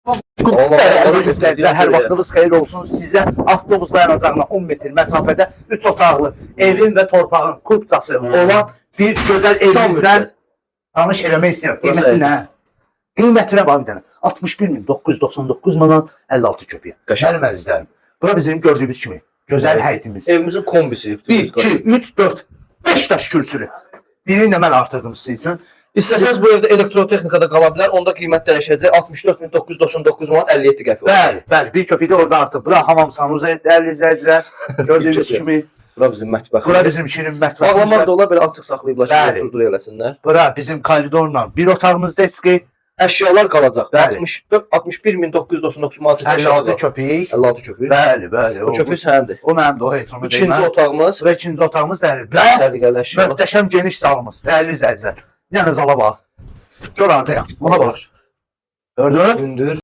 Hər vaxtınız xeyir olsun. Sizə avtobus dayanacağına 10 metr məsafədə 3 otaqlı evin və torpağın kupçası olan bir gözəl evimizdən tanış eləmək istəyirəm. Qiyməti nə? Qiymətinə bax bir dənə. 61.999 manat 56 köpüyə. Mənim əzizlərim. Bura bizim gördüyümüz kimi gözəl həyətimiz. Evimizin kombisi. 1, 2, 3, 4, 5 daş kürsülü. Birini də mən artırdım sizin üçün. İstəsəniz bu evdə elektrotexnikada qala bilər. Onda qiymət dəyişəcək. 64.999 manat 57 qəpik. Bəli. Bir köpük də orada artıb. Bura hamam sanuza dəyərli izləyicilər. Gördüyünüz kimi. Bura bizim mətbəximiz. Bura bizim şirin mətbəximiz. Bağlamaq da olar, belə açıq saxlayıblar ki, oturdur eləsinlər. Bura bizim koridorla bir otağımızda eski. Əşyalar qalacaq. 61.999 manat 56 köpük. 56 köpük. Bəli. Bu köpük sənindir. O mənim də o heç onu deyil. İkinci otağımız. Və ikinci otağımız dəyərli. Səliqəli əşyalar. Möhtəşəm geniş salımız. Dəyərli izləyicilər. Yəni zala bax. Gör artıq. Ona bax. Gördün? Hündür.